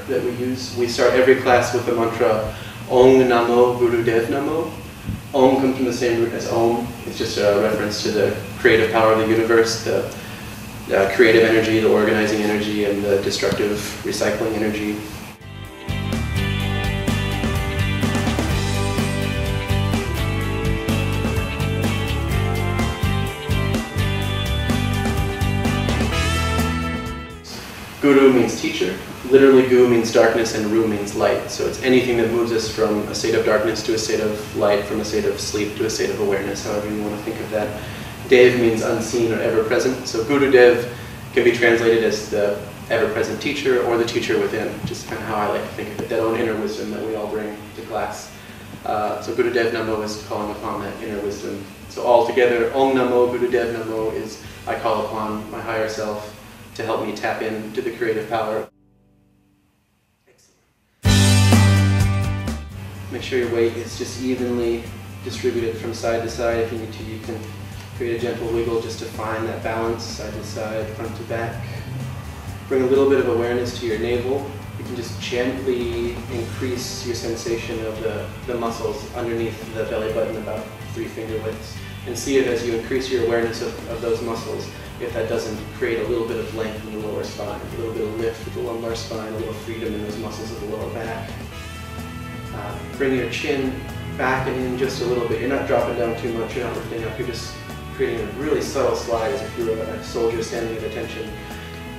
that we use. We start every class with the mantra Om Namo Gurudev Namo. Om comes from the same root as Om. It's just a reference to the creative power of the universe, the creative energy, the organizing energy, and the destructive recycling energy. Guru means teacher. Literally, Gu means darkness and Ru means light. So it's anything that moves us from a state of darkness to a state of light, from a state of sleep to a state of awareness, however you want to think of that. Dev means unseen or ever-present. So Guru Dev can be translated as the ever-present teacher or the teacher within, which is kind of how I like to think of it, that own inner wisdom that we all bring to class. So Guru Dev Namo is calling upon that inner wisdom. So all together, Om Namo Guru Dev Namo is I call upon my higher self to help me tap into the creative power. Excellent. Make sure your weight is just evenly distributed from side to side. If you need to, you can create a gentle wiggle just to find that balance, side to side, front to back. Bring a little bit of awareness to your navel. You can just gently increase your sensation of the muscles underneath the belly button, about 3 finger widths. And see it as you increase your awareness of those muscles, if that doesn't create a little bit of length in the lower spine, a little bit of lift with the lumbar spine, a little freedom in those muscles of the lower back. Bring your chin back and in just a little bit. You're not dropping down too much, you're not lifting up, you're just creating a really subtle slide as if you were a soldier standing at attention.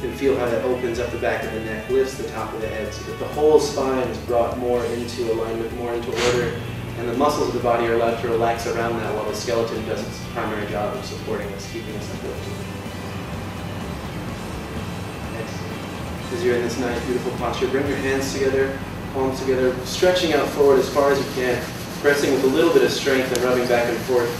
And feel how that opens up the back of the neck, lifts the top of the head, so that the whole spine is brought more into alignment, more into order, and the muscles of the body are allowed to relax around that while the skeleton does its primary job of supporting us, keeping us uplifted. Excellent. As you're in this nice, beautiful posture, bring your hands together, palms together, stretching out forward as far as you can, pressing with a little bit of strength and rubbing back and forth.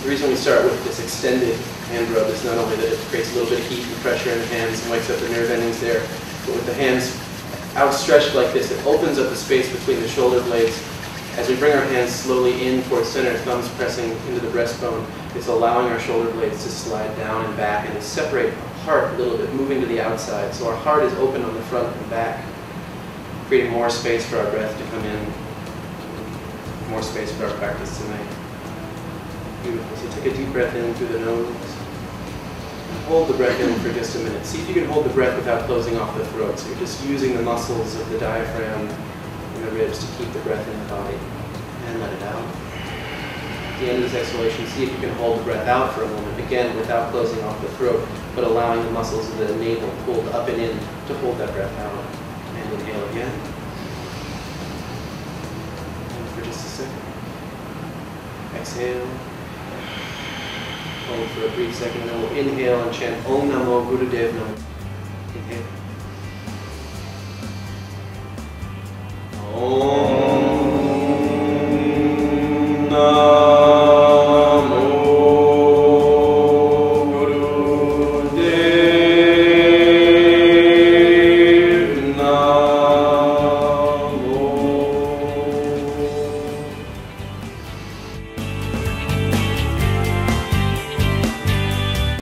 The reason we start with this extended hand rub is not only that it creates a little bit of heat and pressure in the hands and wakes up the nerve endings there, but with the hands outstretched like this, it opens up the space between the shoulder blades. As we bring our hands slowly in towards center, thumbs pressing into the breastbone, it's allowing our shoulder blades to slide down and back and to separate apart a little bit, moving to the outside. So our heart is open on the front and back, creating more space for our breath to come in, more space for our practice tonight. Beautiful. So take a deep breath in through the nose. And hold the breath in for just a minute. See if you can hold the breath without closing off the throat. So you're just using the muscles of the diaphragm and the ribs to keep the breath in the body. And let it out. At the end of this exhalation, see if you can hold the breath out for a moment. Again, without closing off the throat, but allowing the muscles of the navel pulled up and in to hold that breath out. And inhale again. And for just a second. Exhale. Hold for a brief second, and then we'll inhale and chant Om Namo Gurudev Namo. Inhale.